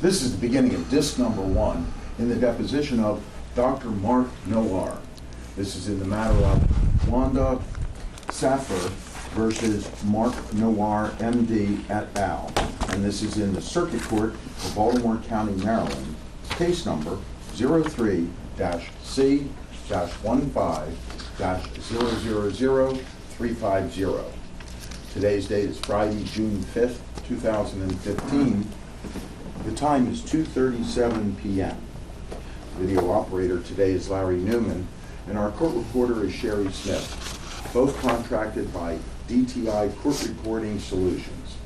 This is the beginning of disc number 1 in the deposition of Dr. Mark Noar. This is in the matter of Wanda Saffer versus Mark Noar, MD, et al. And this is in the Circuit Court of Baltimore County, Maryland, case number 03-C-15-000350. Today's date is Friday, June 5th, 2015. The time is 2:37 p.m. Video operator today is Larry Newman, and our court reporter is Sherry Smith, both contracted by DTI Court Reporting Solutions.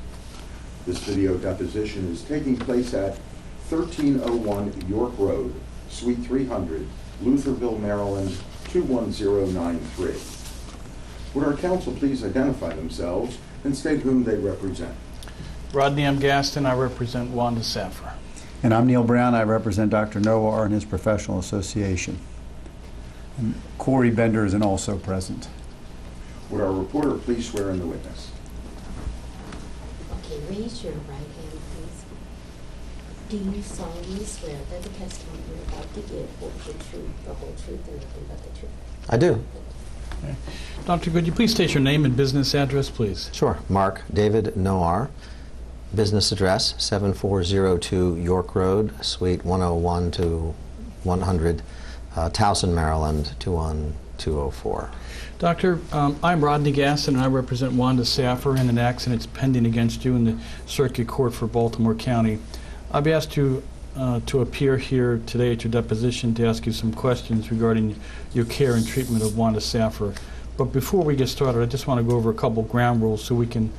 This video deposition is taking place at 1301 York Road, Suite 300, Lutherville, Maryland, 21093. Would our counsel please identify themselves and state whom they represent? Rodney M. Gaston, I represent Wanda Saffer. And I'm Neil Brown. I represent Dr. Noar and his professional association. And Corey Bender is also present. Would our reporter please swear in the witness? Okay, raise your right hand, please. Do you solemnly swear that the testimony you're about to give will be the truth, the whole truth, and nothing but the truth? I do. Okay. Doctor, could you please state your name and business address, please? Sure. Mark David Noar, business address 7402 York Road, Suite 101 to 100, Towson, Maryland, 21204. Doctor, I'm Rodney Gaston, and I represent Wanda Saffer in an action that's pending against you in the Circuit Court for Baltimore County. I've asked you to appear here today at your deposition to ask you some questions regarding your care and treatment of Wanda Saffer. But before we get started, I just want to go over a couple ground rules so we can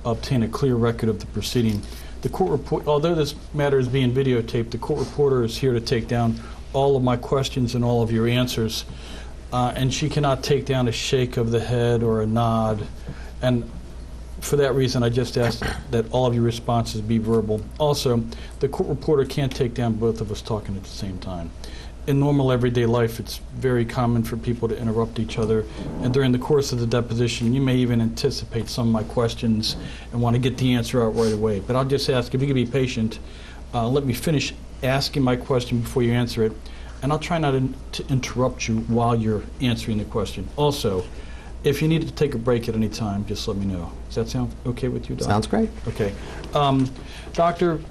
obtain a clear record of the proceeding. The court report, although this matter is being videotaped, the court reporter is here to take down all of my questions and all of your answers. And she cannot take down a shake of the head or a nod. And for that reason, I just ask that all of your responses be verbal. Also, the court reporter can't take down both of us talking at the same time. In normal everyday life, it's very common for people to interrupt each other. And during the course of the deposition, you may even anticipate some of my questions and want to get the answer out right away. But I'll just ask, if you can be patient, let me finish asking my question before you answer it. And I'll try not to interrupt you while you're answering the question. Also, if you need to take a break at any time, just let me know. Does that sound okay with you, Doctor? Sounds great. Okay. Doctor,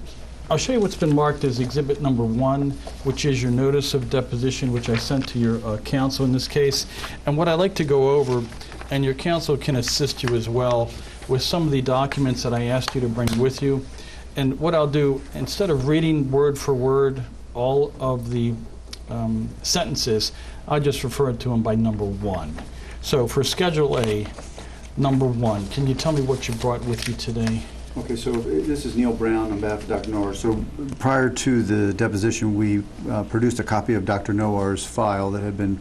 I'll show you what's been marked as exhibit number 1, which is your notice of deposition, which I sent to your counsel in this case. And what I'd like to go over, and your counsel can assist you as well, with some of the documents that I asked you to bring with you. And what I'll do, instead of reading word for word all of the sentences, I'll just refer to them by number 1. So for Schedule A, number 1, can you tell me what you brought with you today? Okay, so this is Neil Brown on behalf of Dr. Noar. So prior to the deposition, we produced a copy of Dr. Noar's file that had been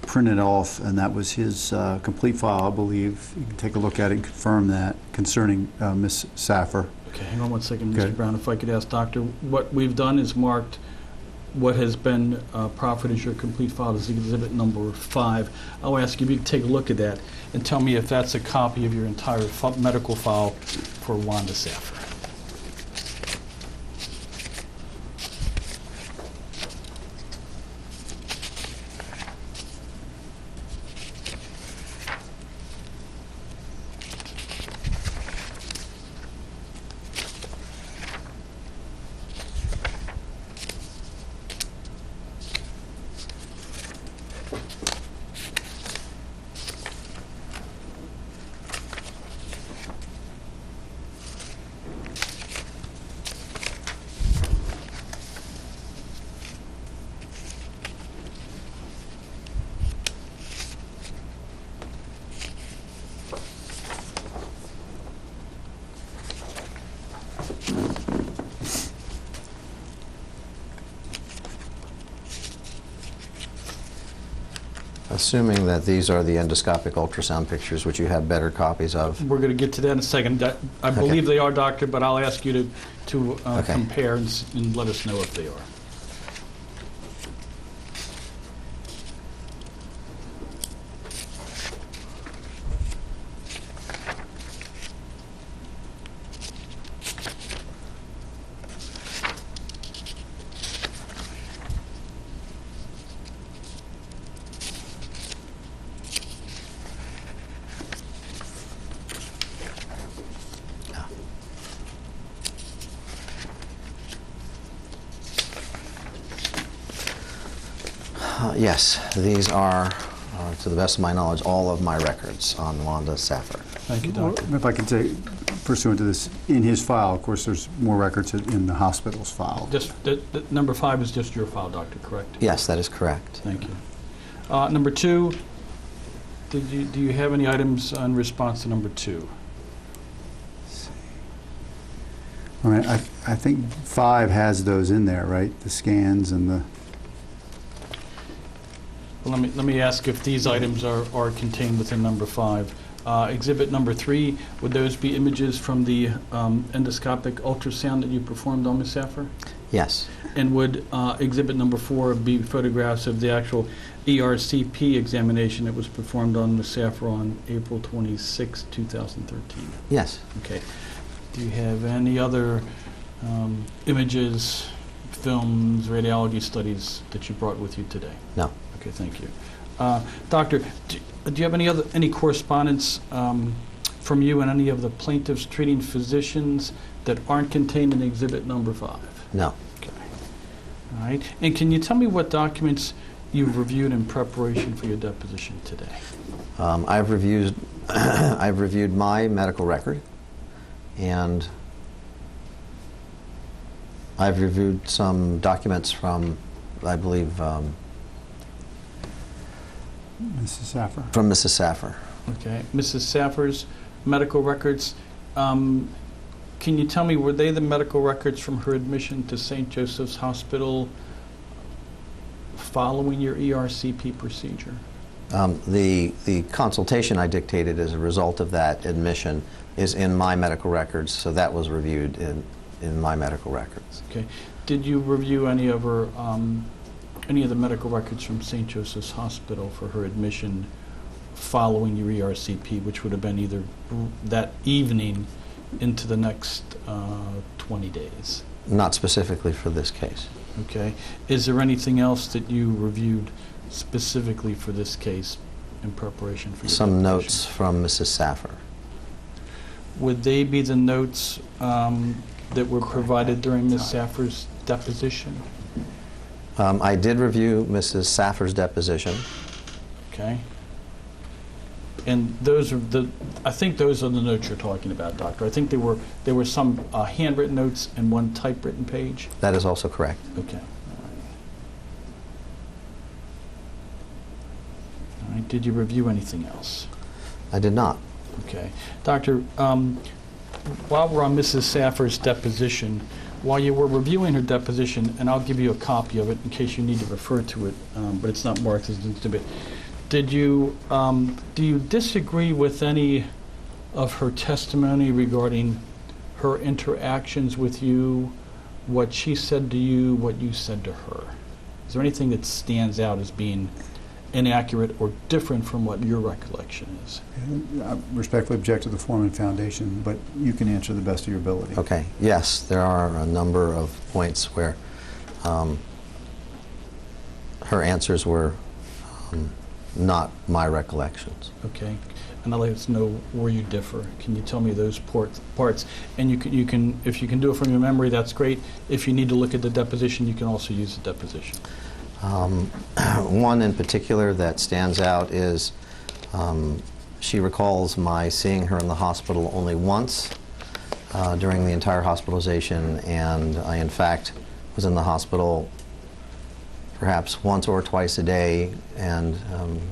printed off, and that was his complete file, I believe. You can take a look at it and confirm that concerning Ms. Saffer. Okay, hang on one second, Okay. Mr. Brown. If I could ask Doctor, what we've done is marked what has been proffered as your complete file as exhibit number 5. I'll ask you if you can take a look at that and tell me if that's a copy of your entire medical file for Wanda Saffer. Assuming that these are the endoscopic ultrasound pictures, which you have better copies of. We're going to get to that in a second. I believe they are, Doctor, but I'll ask you to Okay. compare and let us know if they are. Yes, these are, to the best of my knowledge, all of my records on Wanda Saffer. Thank you, Doctor. If I could say, pursuant to this, in his file, of course, there's more records in the hospital's file. Just, number 5 is just your file, Doctor, correct? Yes, that is correct. Thank you. Number 2, do you have any items in response to number 2? All right, I think 5 has those in there, right? The scans and the... Well, let me ask if these items are contained within number 5. Exhibit number 3, would those be images from the endoscopic ultrasound that you performed on Ms. Saffer? Yes. And would exhibit number 4 be photographs of the actual ERCP examination that was performed on Ms. Saffer on April 26, 2013? Yes. Okay. Do you have any other images, films, radiology studies that you brought with you today? No. Okay, thank you. Doctor, do you have any correspondence from you and any of the plaintiff's treating physicians that aren't contained in exhibit number 5? No. Okay. All right. And can you tell me what documents you've reviewed in preparation for your deposition today? I've reviewed I've reviewed my medical record, and I've reviewed some documents from, I believe, Mrs. Saffer. from Mrs. Saffer. Okay. Mrs. Saffer's medical records, can you tell me, were they the medical records from her admission to St. Joseph's Hospital following your ERCP procedure? The consultation I dictated as a result of that admission is in my medical records, so that was reviewed in my medical records. Okay. Did you review any of her, any of the medical records from St. Joseph's Hospital for her admission following your ERCP, which would have been either that evening into the next 20 days? Not specifically for this case. Okay. Is there anything else that you reviewed specifically for this case in preparation for your Some deposition? notes from Mrs. Saffer. Would they be the notes that were provided during Ms. Saffer's deposition? I did review Mrs. Saffer's deposition. Okay. And those are I think those are the notes you're talking about, Doctor. I think there were some handwritten notes and one typewritten page. That is also correct. Okay. All right. Did you review anything else? I did not. Okay. Doctor, while we're on Mrs. Saffer's deposition, while you were reviewing her deposition, and I'll give you a copy of it in case you need to refer to it, but it's not marked as an exhibit. Do you disagree with any of her testimony regarding her interactions with you, what she said to you, what you said to her? Is there anything that stands out as being inaccurate or different from what your recollection is? I respectfully object to the form and foundation, but you can answer the best of your ability. Okay. Yes, there are a number of points where her answers were not my recollections. Okay. And I'll let us know where you differ. Can you tell me those parts? And you can, if you can do it from your memory, that's great. If you need to look at the deposition, you can also use the deposition. One in particular that stands out is she recalls my seeing her in the hospital only once during the entire hospitalization, and I in fact was in the hospital perhaps once or twice a day, and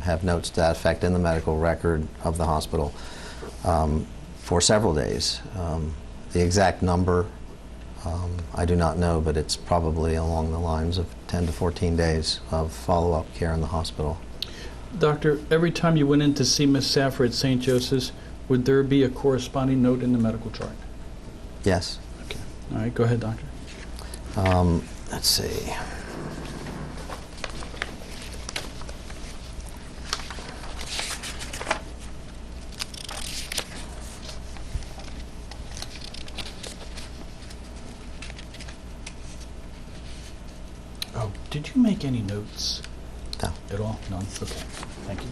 have notes to that effect in the medical record of the hospital for several days. The exact number I do not know, but it's probably along the lines of 10 to 14 days of follow-up care in the hospital. Doctor, every time you went in to see Ms. Saffer at St. Joseph's, would there be a corresponding note in the medical chart? Yes. Okay. All right, go ahead, Doctor. Let's see. Oh, did you make any notes No. at all? None? Okay, thank you.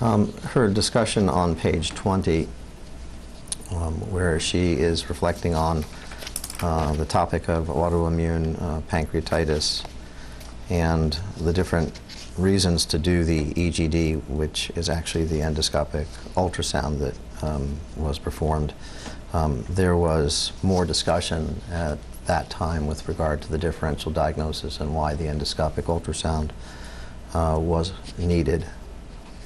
Her discussion on page 20, where she is reflecting on the topic of autoimmune pancreatitis and the different reasons to do the EGD, which is actually the endoscopic ultrasound that was performed. There was more discussion at that time with regard to the differential diagnosis and why the endoscopic ultrasound was needed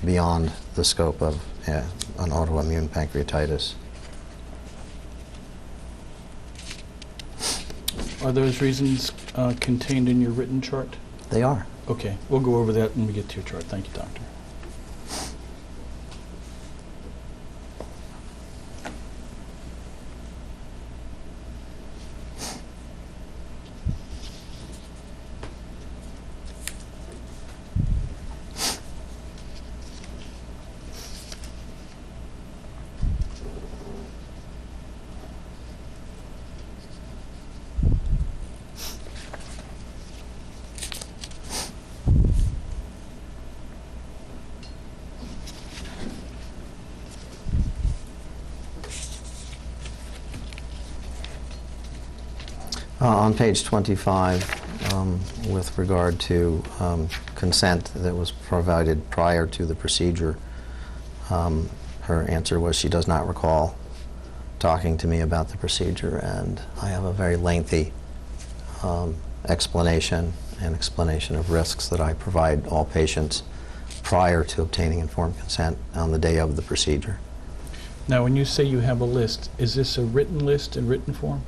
beyond the scope of an autoimmune pancreatitis. Are those reasons contained in your written chart? They are. Okay, we'll go over that when we get to your chart. Thank you, Doctor. On page 25, with regard to consent that was provided prior to the procedure, her answer was she does not recall talking to me about the procedure, and I have a very lengthy explanation of risks that I provide all patients prior to obtaining informed consent on the day of the procedure. Now, when you say you have a list, is this a written list in written form?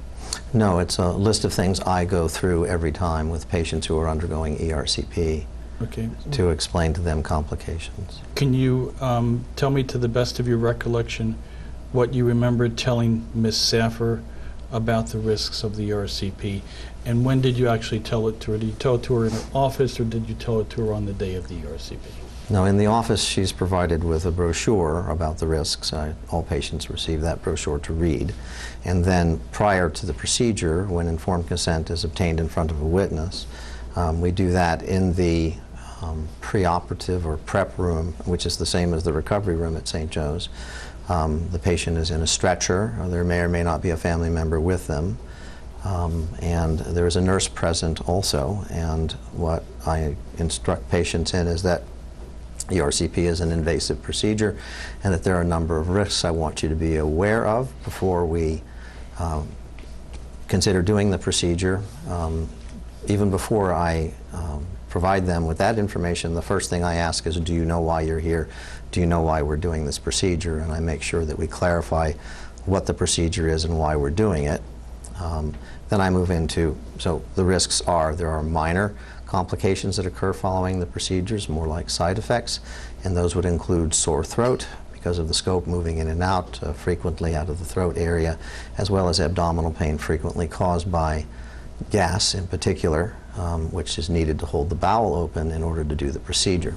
No, it's a list of things I go through every time with patients who are undergoing ERCP Okay. to explain to them complications. Can you tell me, to the best of your recollection, what you remember telling Ms. Saffer about the risks of the ERCP, and when did you actually tell it to her? Did you tell it to her in her office, or did you tell it to her on the day of the ERCP? No, in the office she's provided with a brochure about the risks. All patients receive that brochure to read. And then prior to the procedure, when informed consent is obtained in front of a witness, we do that in the preoperative or prep room, which is the same as the recovery room at St. Joe's. The patient is in a stretcher, or there may or may not be a family member with them. And there is a nurse present also, and what I instruct patients in is that ERCP is an invasive procedure and that there are a number of risks I want you to be aware of before we consider doing the procedure. Even before I provide them with that information, the first thing I ask is, do you know why you're here? Do you know why we're doing this procedure? And I make sure that we clarify what the procedure is and why we're doing it. Then I move into, so the risks are, there are minor complications that occur following the procedures, more like side effects, and those would include sore throat because of the scope moving in and out frequently out of the throat area, as well as abdominal pain frequently caused by gas in particular, which is needed to hold the bowel open in order to do the procedure.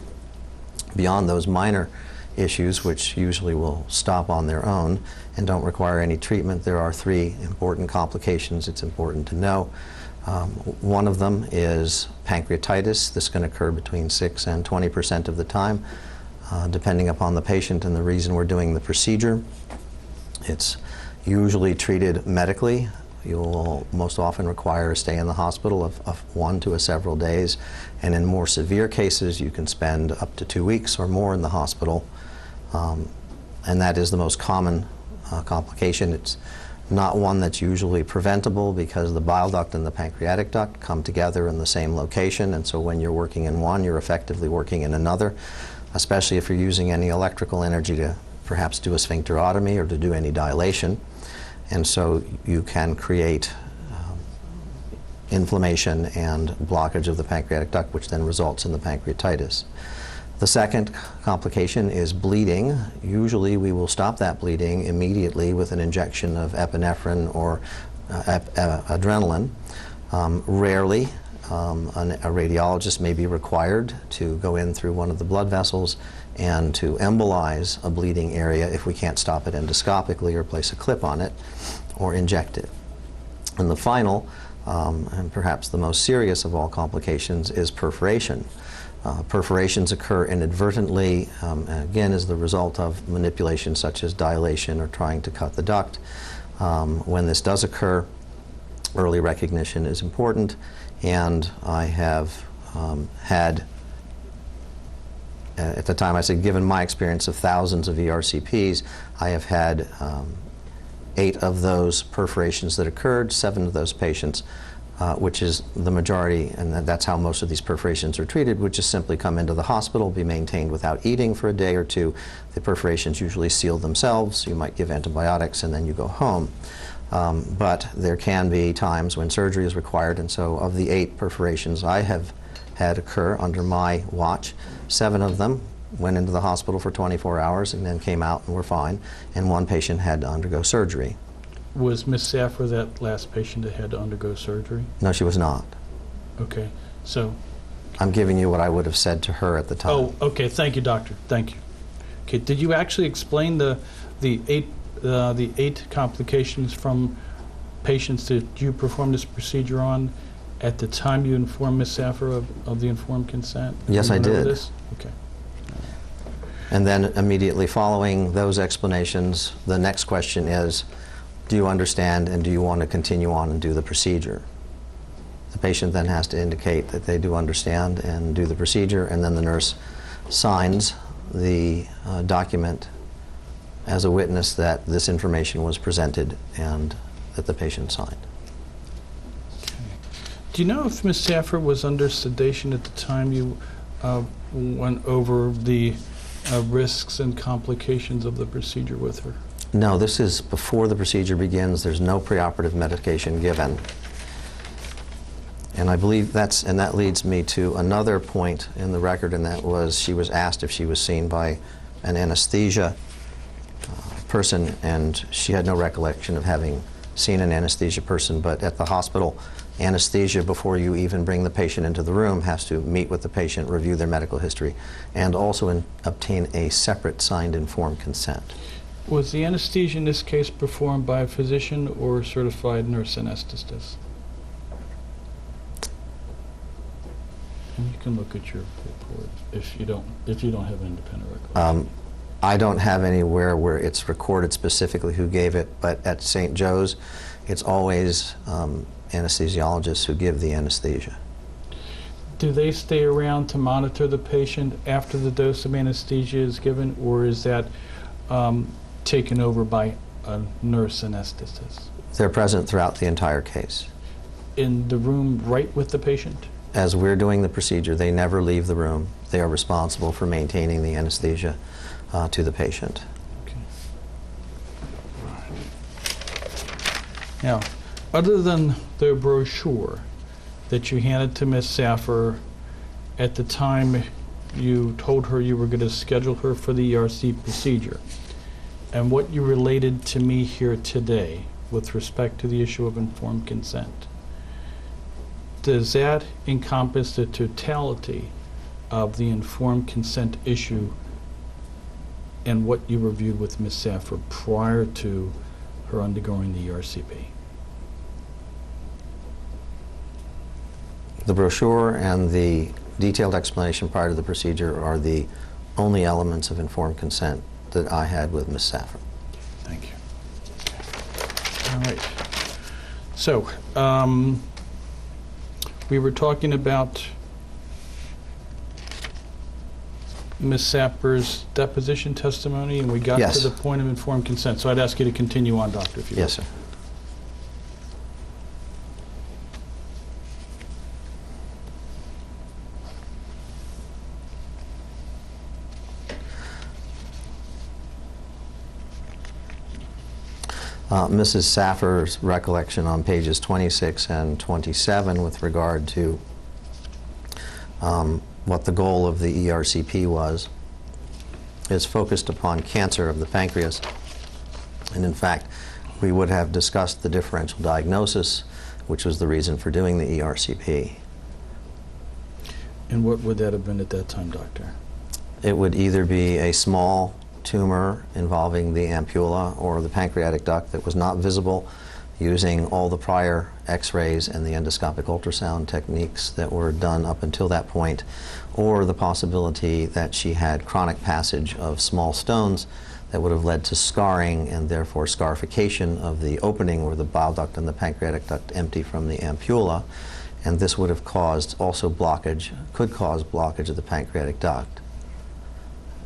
Beyond those minor issues, which usually will stop on their own and don't require any treatment, there are three important complications it's important to know. One of them is pancreatitis. This can occur between 6 and 20% of the time, depending upon the patient and the reason we're doing the procedure. It's usually treated medically. You'll most often require a stay in the hospital of 1 to several days, and in more severe cases you can spend up to 2 weeks or more in the hospital, and that is the most common complication. It's not one that's usually preventable because the bile duct and the pancreatic duct come together in the same location, and so when you're working in one, you're effectively working in another, especially if you're using any electrical energy to perhaps do a sphincterotomy or to do any dilation. And so you can create inflammation and blockage of the pancreatic duct, which then results in the pancreatitis. The second complication is bleeding. Usually we will stop that bleeding immediately with an injection of epinephrine or adrenaline. Rarely, a radiologist may be required to go in through one of the blood vessels and to embolize a bleeding area if we can't stop it endoscopically or place a clip on it or inject it. And the final, and perhaps the most serious of all complications, is perforation. Perforations occur inadvertently, again as the result of manipulation such as dilation or trying to cut the duct. When this does occur, early recognition is important, and I have had, at the time I said, given my experience of thousands of ERCPs, I have had 8 of those perforations that occurred, 7 of those patients, which is the majority, and that's how most of these perforations are treated, would just simply come into the hospital, be maintained without eating for a day or two. The perforations usually seal themselves. You might give antibiotics and then you go home. But there can be times when surgery is required, and so of the 8 perforations I have had occur under my watch, 7 of them went into the hospital for 24 hours and then came out and were fine, and 1 patient had to undergo surgery. Was Ms. Saffer that last patient that had to undergo surgery? No, she was not. Okay, so... I'm giving you what I would have said to her at the time. Oh, okay, thank you, doctor, thank you. Okay, did you actually explain the 8 complications from patients that you performed this procedure on at the time you informed Ms. Saffer of the informed consent? Yes, I did. This? Okay. And then immediately following those explanations, the next question is, do you understand and do you want to continue on and do the procedure? The patient then has to indicate that they do understand and do the procedure, and then the nurse signs the document as a witness that this information was presented and that the patient signed. Okay. Do you know if Ms. Saffer was under sedation at the time you went over the risks and complications of the procedure with her? No, this is before the procedure begins. There's no preoperative medication given. And I believe that leads me to another point in the record, and that was she was asked if she was seen by an anesthesia person, and she had no recollection of having seen an anesthesia person, but at the hospital, anesthesia, before you even bring the patient into the room, has to meet with the patient, review their medical history, and also obtain a separate signed informed consent. Was the anesthesia in this case performed by a physician or a certified nurse anesthetist? And you can look at your report if you don't have an independent recollection. I don't have anywhere where it's recorded specifically who gave it, but at St. Joe's, it's always anesthesiologists who give the anesthesia. Do they stay around to monitor the patient after the dose of anesthesia is given, or is that taken over by a nurse anesthetist? They're present throughout the entire case. In the room right with the patient? As we're doing the procedure, they never leave the room. They are responsible for maintaining the anesthesia to the patient. Okay. Right. Now, other than the brochure that you handed to Ms. Saffer at the time you told her you were going to schedule her for the ERC procedure, and what you related to me here today with respect to the issue of informed consent, does that encompass the totality of the informed consent issue and what you reviewed with Ms. Saffer prior to her undergoing the ERCP? The brochure and the detailed explanation prior to the procedure are the only elements of informed consent that I had with Ms. Saffer. Thank you. All right. So, we were talking about Ms. Saffer's deposition testimony, and we got Yes. to the point of informed consent. So I'd ask you to continue on, Doctor, if you would. Yes, sir. Mrs. Saffer's recollection on pages 26 and 27 with regard to what the goal of the ERCP was is focused upon cancer of the pancreas. And in fact, we would have discussed the differential diagnosis, which was the reason for doing the ERCP. And what would that have been at that time, Doctor? It would either be a small tumor involving the ampulla or the pancreatic duct that was not visible using all the prior x-rays and the endoscopic ultrasound techniques that were done up until that point, or the possibility that she had chronic passage of small stones that would have led to scarring and therefore scarification of the opening where the bile duct and the pancreatic duct empty from the ampulla, and this would have caused also blockage, could cause blockage of the pancreatic duct.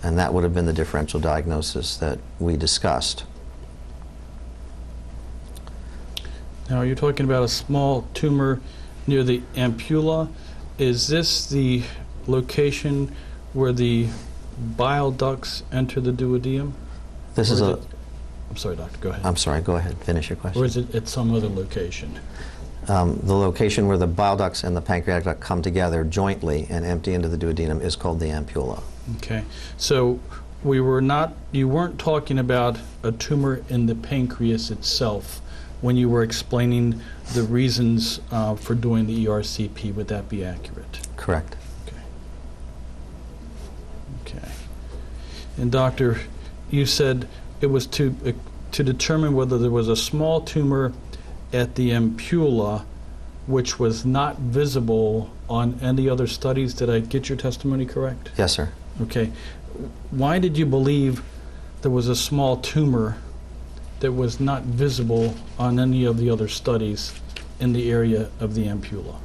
And that would have been the differential diagnosis that we discussed. Now, you're talking about a small tumor near the ampulla. Is this the location where the bile ducts enter the duodenum? This is a... I'm sorry, doctor, go ahead. I'm sorry, go ahead, finish your question. Or is it at some other location? The location where the bile ducts and the pancreatic duct come together jointly and empty into the duodenum is called the ampulla. Okay, so you weren't talking about a tumor in the pancreas itself when you were explaining the reasons for doing the ERCP. Would that be accurate? Correct. Okay. And doctor, you said it was to determine whether there was a small tumor at the ampulla which was not visible on any other studies. Did I get your testimony correct? Yes, sir. Okay. Why did you believe there was a small tumor that was not visible on any of the other studies in the area of the ampulla?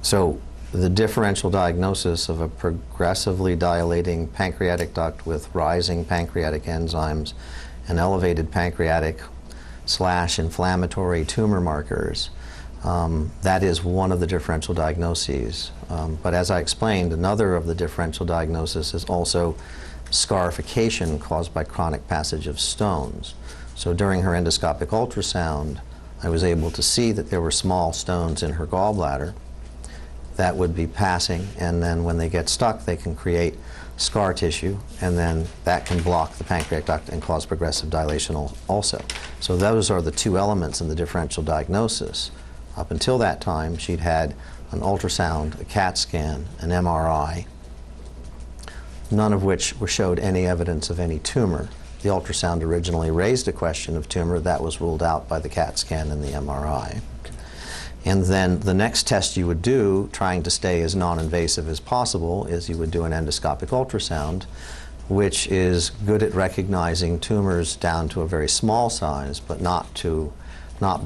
So the differential diagnosis of a progressively dilating pancreatic duct with rising pancreatic enzymes and elevated pancreatic/inflammatory tumor markers, that is one of the differential diagnoses. But as I explained, another of the differential diagnoses is also scarification caused by chronic passage of stones. So during her endoscopic ultrasound, I was able to see that there were small stones in her gallbladder that would be passing, and then when they get stuck, they can create scar tissue, and then that can block the pancreatic duct and cause progressive dilation also. So those are the two elements in the differential diagnosis. Up until that time, she'd had an ultrasound, a CAT scan, an MRI, none of which showed any evidence of any tumor. The ultrasound originally raised a question of tumor. That was ruled out by the CAT scan and the MRI. And then the next test you would do, trying to stay as non-invasive as possible, is you would do an endoscopic ultrasound, which is good at recognizing tumors down to a very small size, but not below not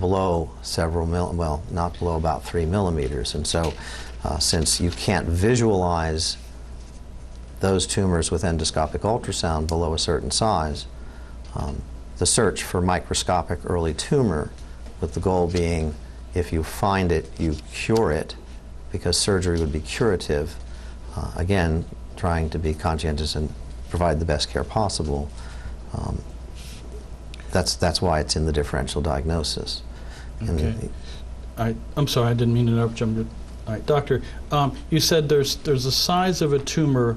below about 3 millimeters. And so since you can't visualize those tumors with endoscopic ultrasound below a certain size, the search for microscopic early tumor, with the goal being if you find it, you cure it, because surgery would be curative, again, trying to be conscientious and provide the best care possible. That's why it's in the differential diagnosis. Okay. I'm sorry, I didn't mean to interrupt you. All right, doctor, you said there's a size of a tumor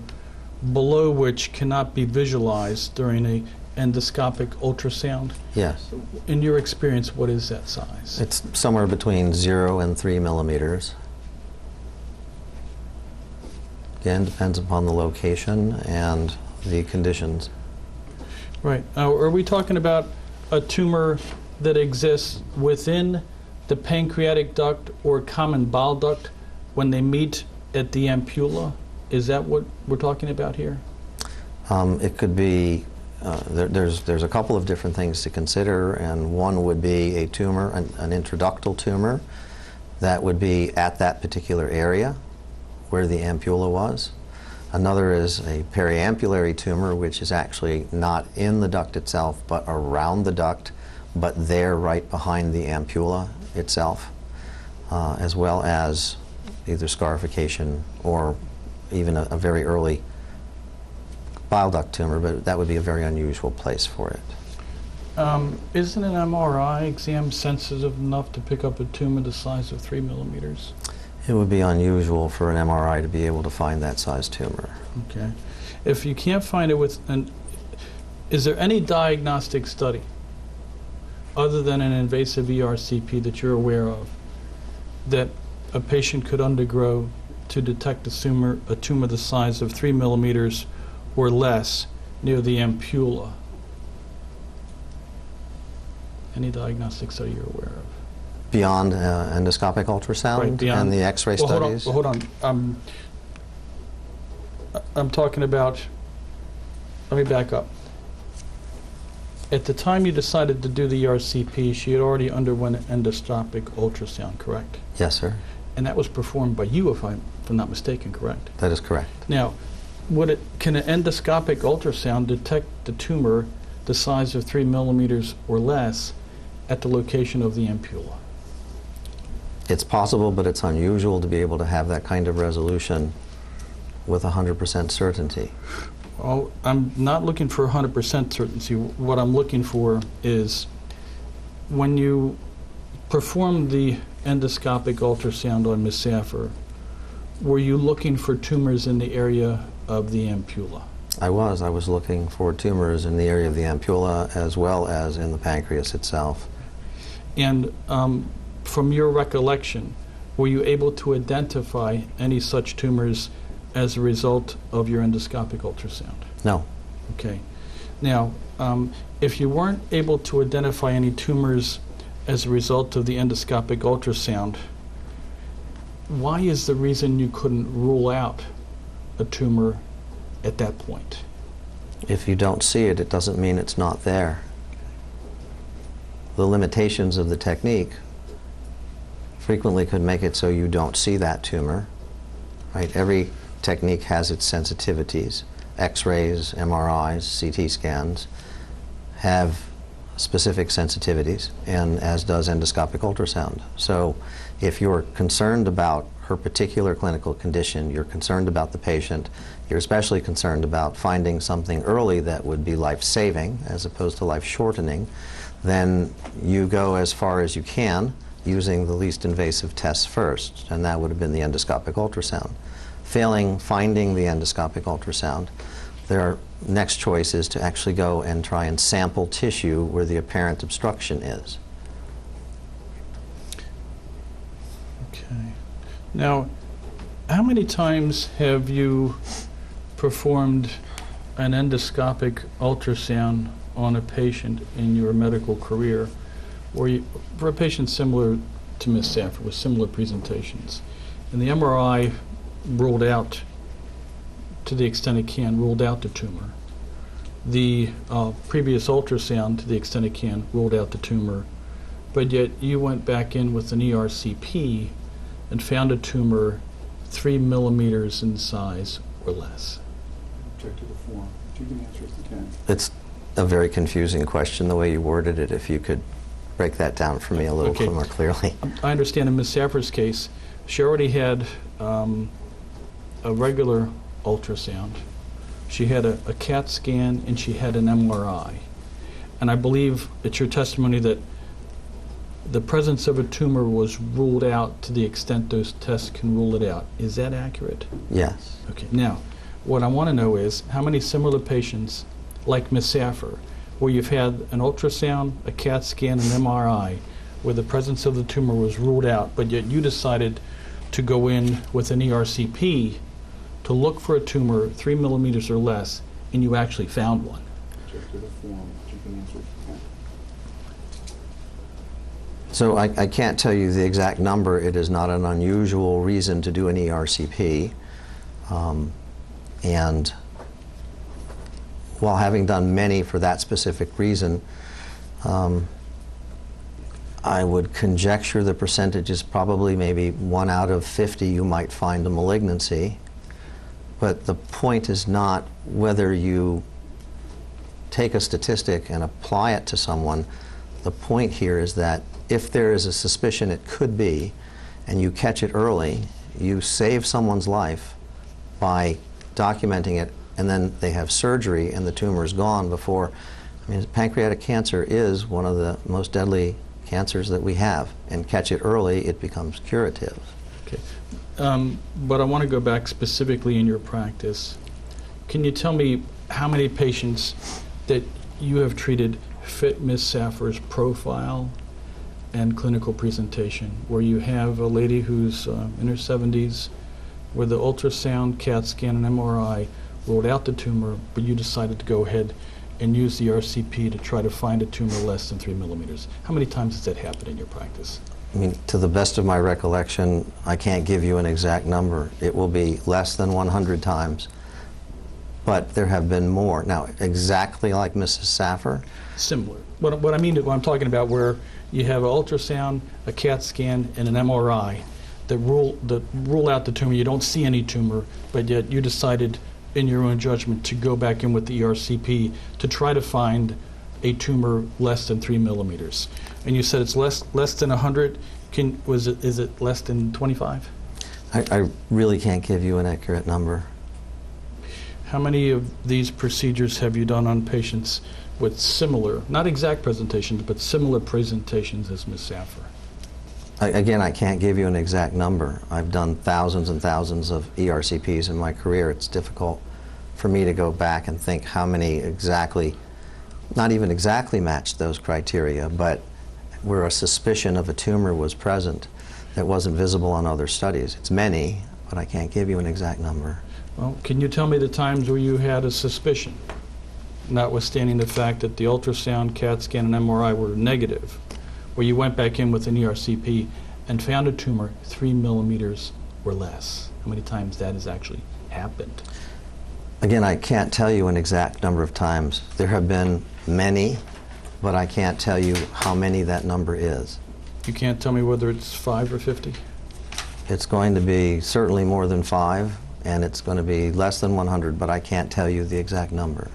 below which cannot be visualized during a endoscopic ultrasound? Yes. In your experience, what is that size? It's somewhere between 0 and 3 millimeters. Again, depends upon the location and the conditions. Right. Are we talking about a tumor that exists within the pancreatic duct or common bile duct when they meet at the ampulla? Is that what we're talking about here? It could be, there's a couple of different things to consider, and one would be a tumor, an intraductal tumor, that would be at that particular area where the ampulla was. Another is a periampullary tumor, which is actually not in the duct itself, but around the duct, but there right behind the ampulla itself, as well as either scarification or even a very early bile duct tumor, but that would be a very unusual place for it. Isn't an MRI exam sensitive enough to pick up a tumor the size of 3 millimeters? It would be unusual for an MRI to be able to find that size tumor. Okay. If you can't find it is there any diagnostic study other than an invasive ERCP that you're aware of that a patient could undergo to detect a tumor the size of 3 millimeters or less near the ampulla? Any diagnostic study you're aware of? Beyond endoscopic ultrasound Right, beyond- and the X-ray Well, studies? Hold on. I'm talking about, let me back up. At the time you decided to do the ERCP, she had already underwent endoscopic ultrasound, correct? Yes, sir. And that was performed by you, if I'm not mistaken, correct? That is correct. Now, can an endoscopic ultrasound detect the tumor the size of 3 millimeters or less at the location of the ampulla? It's possible, but it's unusual to be able to have that kind of resolution with 100% certainty. Well, I'm not looking for 100% certainty. What I'm looking for is when you performed the endoscopic ultrasound on Ms. Saffer, were you looking for tumors in the area of the ampulla? I was looking for tumors in the area of the ampulla as well as in the pancreas itself. And from your recollection, were you able to identify any such tumors as a result of your endoscopic ultrasound? No. Okay. Now, if you weren't able to identify any tumors as a result of the endoscopic ultrasound, why is the reason you couldn't rule out a tumor at that point? If you don't see it, it doesn't mean it's not there. The limitations of the technique frequently could make it so you don't see that tumor. Right? Every technique has its sensitivities. X-rays, MRIs, CT scans have specific sensitivities, and as does endoscopic ultrasound. So if you're concerned about her particular clinical condition, you're concerned about the patient, you're especially concerned about finding something early that would be life-saving as opposed to life-shortening, then you go as far as you can using the least invasive tests first, and that would have been the endoscopic ultrasound. Failing finding the endoscopic ultrasound, their next choice is to actually go and try and sample tissue where the apparent obstruction is. Okay. Now, how many times have you performed an endoscopic ultrasound on a patient in your medical career, for a patient similar to Ms. Saffer with similar presentations? And the MRI ruled out, to the extent it can, ruled out the tumor. The previous ultrasound, to the extent it can, ruled out the tumor. But yet you went back in with an ERCP and found a tumor 3 millimeters in size or less. Object to the form. You can answer if you can. It's a very confusing question, the way you worded it. If you could break that down for me a little Okay. more clearly. I understand in Ms. Saffer's case, she already had a regular ultrasound. She had a CAT scan and she had an MRI. And I believe it's your testimony that the presence of a tumor was ruled out to the extent those tests can rule it out. Is that accurate? Yes. Okay. Now, what I want to know is how many similar patients like Ms. Saffer, where you've had an ultrasound, a CAT scan, an MRI, where the presence of the tumor was ruled out, but yet you decided to go in with an ERCP to look for a tumor 3 millimeters or less, and you actually found one. Object to the form. You can answer if you can. So I can't tell you the exact number. It is not an unusual reason to do an ERCP. And while having done many for that specific reason, I would conjecture the percentage is probably maybe 1 out of 50 you might find a malignancy. But the point is not whether you take a statistic and apply it to someone. The point here is that if there is a suspicion it could be, and you catch it early, you save someone's life by documenting it, and then they have surgery and the tumor is gone before. I mean, pancreatic cancer is one of the most deadly cancers that we have, and catch it early, it becomes curative. Okay. But I want to go back specifically in your practice. Can you tell me how many patients that you have treated fit Ms. Saffer's profile and clinical presentation, where you have a lady who's in her 70s, where the ultrasound, CAT scan, and MRI ruled out the tumor, but you decided to go ahead and use the RCP to try to find a tumor less than 3 millimeters? How many times has that happened in your practice? I mean, to the best of my recollection, I can't give you an exact number. It will be less than 100 times, but there have been more. Now, exactly like Mrs. Saffer, Similar. What I mean, what I'm talking about, where you have an ultrasound, a CAT scan, and an MRI that rule out the tumor. You don't see any tumor, but yet you decided in your own judgment to go back in with the ERCP to try to find a tumor less than 3 millimeters. And you said it's less than 100. Is it less than 25? I really can't give you an accurate number. How many of these procedures have you done on patients with similar, not exact presentations, but similar presentations as Ms. Saffer? Again, I can't give you an exact number. I've done thousands and thousands of ERCPs in my career. It's difficult for me to go back and think how many exactly, not even exactly matched those criteria, but where a suspicion of a tumor was present that wasn't visible on other studies. It's many, but I can't give you an exact number. Well, can you tell me the times where you had a suspicion, notwithstanding the fact that the ultrasound, CAT scan, and MRI were negative, where you went back in with an ERCP and found a tumor 3 millimeters or less? How many times that has actually happened? Again, I can't tell you an exact number of times. There have been many, but I can't tell you how many that number is. You can't tell me whether it's 5 or 50? It's going to be certainly more than 5, and it's going to be less than 100, but I can't tell you the exact number.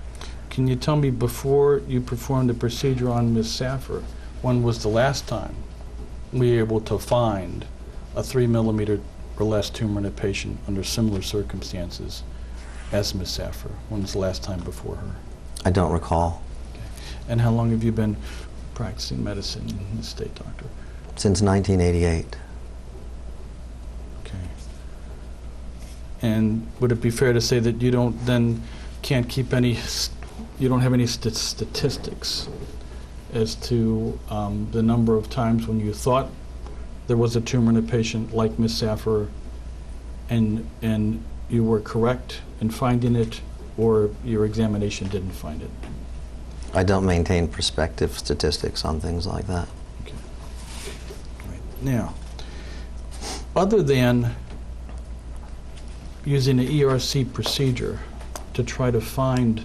Can you tell me, before you performed the procedure on Ms. Saffer, when was the last time we were able to find a 3 millimeter or less tumor in a patient under similar circumstances as Ms. Saffer? When was the last time before her? I don't recall. Okay. And how long have you been practicing medicine in the state, doctor? Since 1988. Okay. And would it be fair to say that you can't keep any, you don't have any statistics as to the number of times when you thought there was a tumor in a patient like Ms. Saffer and you were correct in finding it, or your examination didn't find it? I don't maintain prospective statistics on things like that. Okay. Right. Now, other than using the ERC procedure to try to find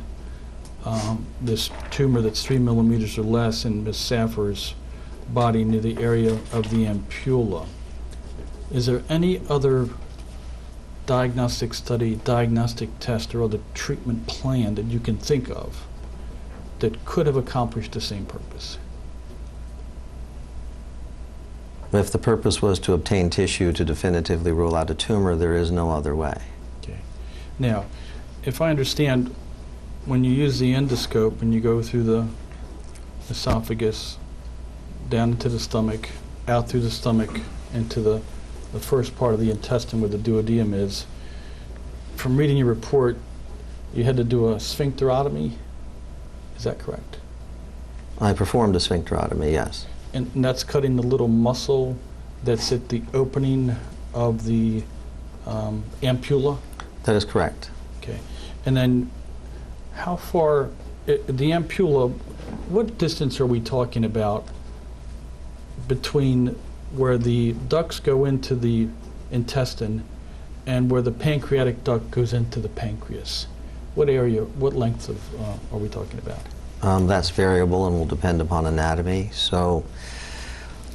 this tumor that's 3 millimeters or less in Ms. Saffer's body near the area of the ampulla, is there any other diagnostic study, diagnostic test, or other treatment plan that you can think of that could have accomplished the same purpose? If the purpose was to obtain tissue to definitively rule out a tumor, there is no other way. Okay. Now, if I understand, when you use the endoscope and you go through the esophagus, down into the stomach, out through the stomach, into the first part of the intestine where the duodenum is, from reading your report, you had to do a sphincterotomy. Is that correct? I performed a sphincterotomy, yes. And that's cutting the little muscle that's at the opening of the ampulla? That is correct. Okay. And then how far, the ampulla, what distance are we talking about between where the ducts go into the intestine and where the pancreatic duct goes into the pancreas? What area, what length of are we talking about? That's variable and will depend upon anatomy. So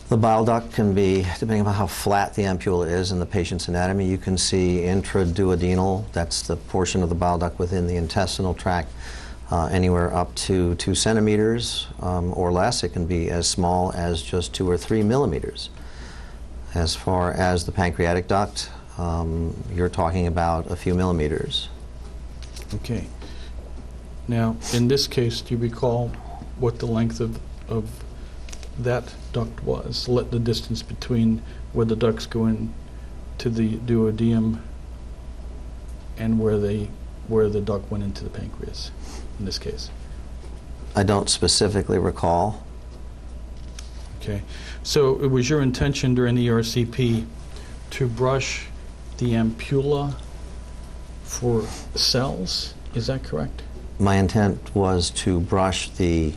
the bile duct can be, depending on how flat the ampulla is in the patient's anatomy, you can see intraduodenal, that's the portion of the bile duct within the intestinal tract, anywhere up to 2 centimeters or less. It can be as small as just 2 or 3 millimeters. As far as the pancreatic duct, you're talking about a few millimeters. Okay. Now, in this case, do you recall what the length of that duct was? The distance between where the ducts go in to the duodenum and where the duct went into the pancreas, in this case? I don't specifically recall. Okay. So it was your intention during the ERCP to brush the ampulla for cells, is that correct? My intent was to brush the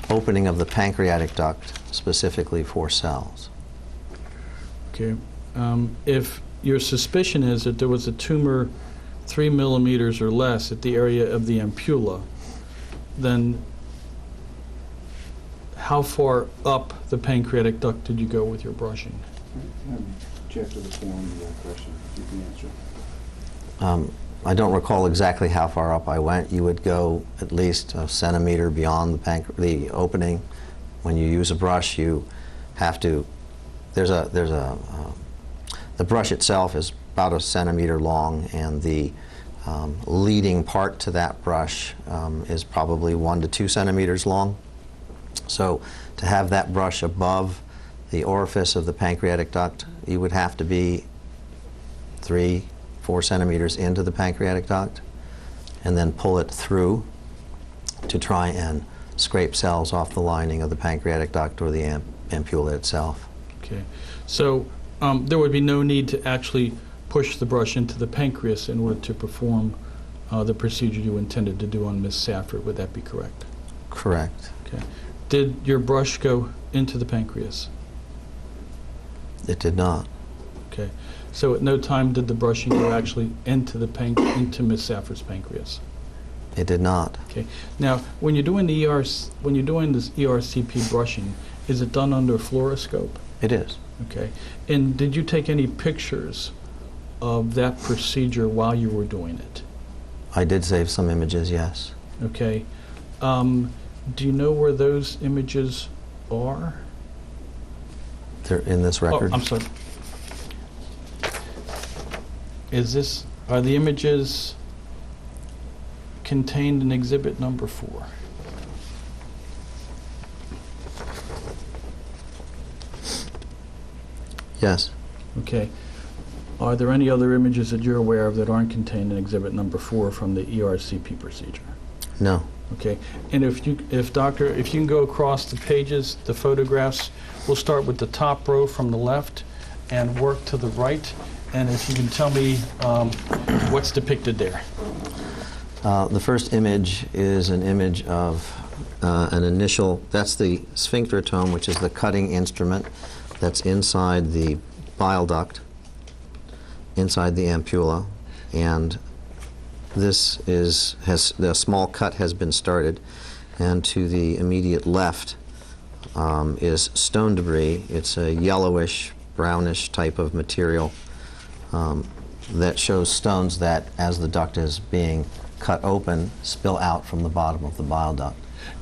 opening of the pancreatic duct specifically for cells. Okay. If your suspicion is that there was a tumor 3 millimeters or less at the area of the ampulla, then how far up the pancreatic duct did you go with your brushing? Jeff to the form, question, you can answer. I don't recall exactly how far up I went. You would go at least a centimeter beyond the opening. When you use a brush, you have to, the brush itself is about a centimeter long, and the leading part to that brush is probably 1 to 2 centimeters long. So to have that brush above the orifice of the pancreatic duct, you would have to be 3, 4 centimeters into the pancreatic duct and then pull it through to try and scrape cells off the lining of the pancreatic duct or the ampulla itself. Okay. So there would be no need to actually push the brush into the pancreas in order to perform the procedure you intended to do on Ms. Safford. Would that be correct? Correct. Okay. Did your brush go into the pancreas? It did not. Okay. So at no time did the brushing go actually into Ms. Safford's pancreas? It did not. Okay. Now, when you're doing this ERCP brushing, is it done under a fluoroscope? It is. Okay. And did you take any pictures of that procedure while you were doing it? I did save some images, yes. Okay. Do you know where those images are? They're in this record. Oh, I'm sorry. Are the images contained in exhibit number 4? Yes. Okay. Are there any other images that you're aware of that aren't contained in exhibit number 4 from the ERCP procedure? No. Okay. And if you can go across the pages, the photographs, we'll start with the top row from the left and work to the right. And if you can tell me what's depicted there. The first image is an image of that's the sphincterotome, which is the cutting instrument that's inside the bile duct, inside the ampulla, and the small cut has been started, and to the immediate left is stone debris. It's a yellowish, brownish type of material that shows stones that, as the duct is being cut open, spill out from the bottom of the bile duct.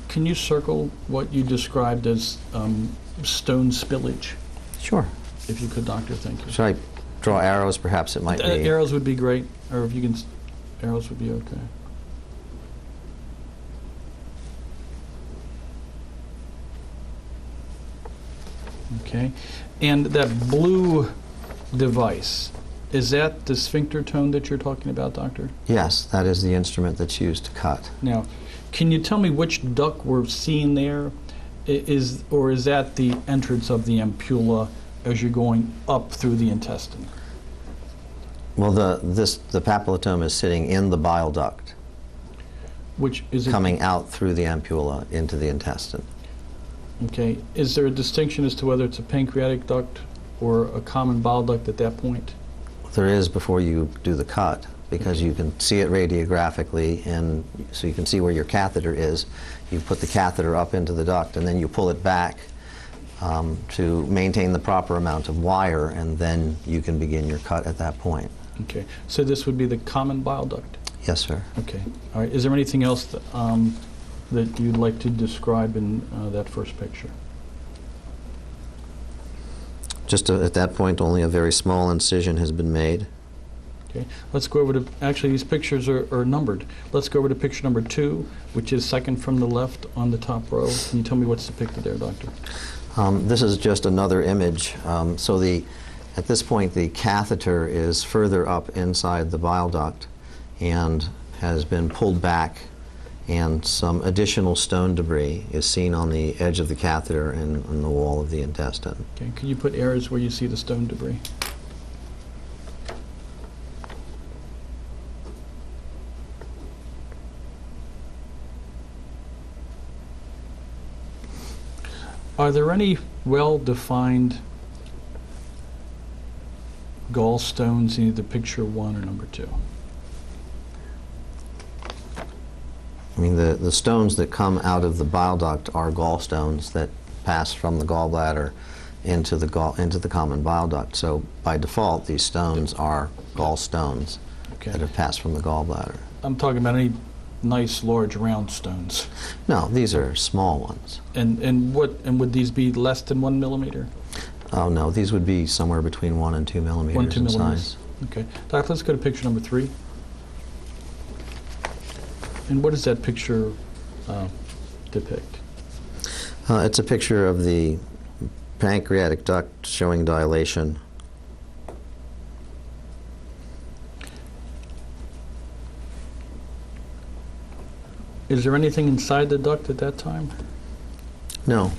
Can you circle what you described as stone spillage? Sure. If you could, Doctor, thank you. Should I draw arrows? Perhaps it might be. Arrows would be great, or if you can, arrows would be okay. Okay. And that blue device, is that the sphincterotome that you're talking about, Doctor? Yes, that is the instrument that's used to cut. Now, can you tell me which duct we're seeing there? Or is that the entrance of the ampulla as you're going up through the intestine? Well, the papillotome is sitting in the bile duct, Which is it? coming out through the ampulla into the intestine. Okay. Is there a distinction as to whether it's a pancreatic duct or a common bile duct at that point? There is before you do the cut, because you can see it radiographically, and so you can see where your catheter is. You put the catheter up into the duct, and then you pull it back to maintain the proper amount of wire, and then you can begin your cut at that point. Okay. So this would be the common bile duct? Yes, sir. Okay. All right. Is there anything else that you'd like to describe in that first picture? Just at that point, only a very small incision has been made. Okay. Let's go over to, actually these pictures are numbered. Let's go over to picture number 2, which is second from the left on the top row. Can you tell me what's depicted there, Doctor? This is just another image. At this point, the catheter is further up inside the bile duct and has been pulled back, and some additional stone debris is seen on the edge of the catheter and on the wall of the intestine. Okay. Can you put arrows where you see the stone debris? Are there any well-defined gall stones in either picture 1 or number 2? I mean, the stones that come out of the bile duct are gall stones that pass from the gallbladder into the common bile duct. So by default, these stones are gall stones Okay. that have passed from the gallbladder. I'm talking about any nice, large, round stones. No, these are small ones. And would these be less than 1 millimeter? Oh no, these would be somewhere between 1 and 2 millimeters 1 2 in millimeters. size. Okay. Doc, let's go to picture number 3. And what does that picture depict? It's a picture of the pancreatic duct showing dilation. Is there anything inside the duct at that time? No,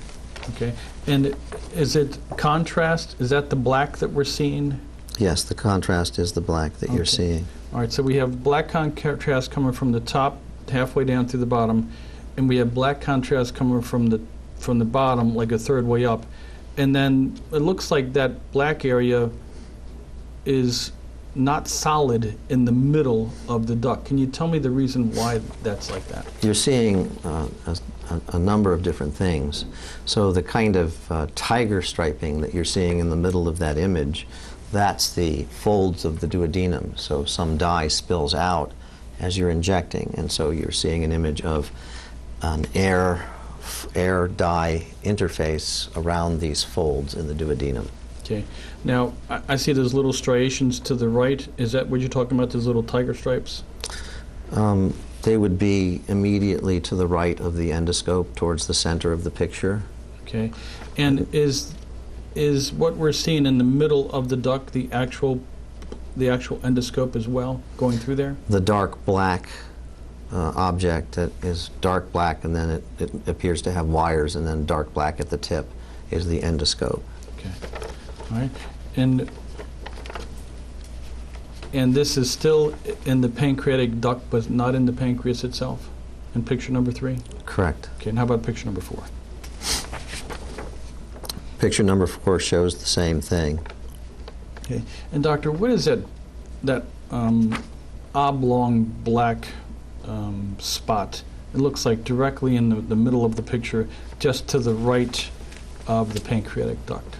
Okay. And is it contrast? Is that the black that we're seeing? yes, the contrast is the black that you're Okay. seeing. All right, so we have black contrast coming from the top halfway down through the bottom, and we have black contrast coming from the bottom like a third way up. And then it looks like that black area is not solid in the middle of the duct. Can you tell me the reason why that's like that? You're seeing a number of different things. So the kind of tiger striping that you're seeing in the middle of that image, that's the folds of the duodenum. So some dye spills out as you're injecting, and so you're seeing an image of an air dye interface around these folds in the duodenum. Okay. Now, I see those little striations to the right. Is that what you're talking about, those little tiger stripes? They would be immediately to the right of the endoscope, towards the center of the picture. Okay. And is what we're seeing in the middle of the duct the actual endoscope as well, going through there? The dark black object that is dark black, and then it appears to have wires, and then dark black at the tip is the endoscope. Okay. All right. And this is still in the pancreatic duct, but not in the pancreas itself, in picture number 3? Correct. Okay, and how about picture number 4? Picture number 4 shows the same thing. Okay. And doctor, what is that oblong black spot? It looks like directly in the middle of the picture, just to the right of the pancreatic duct.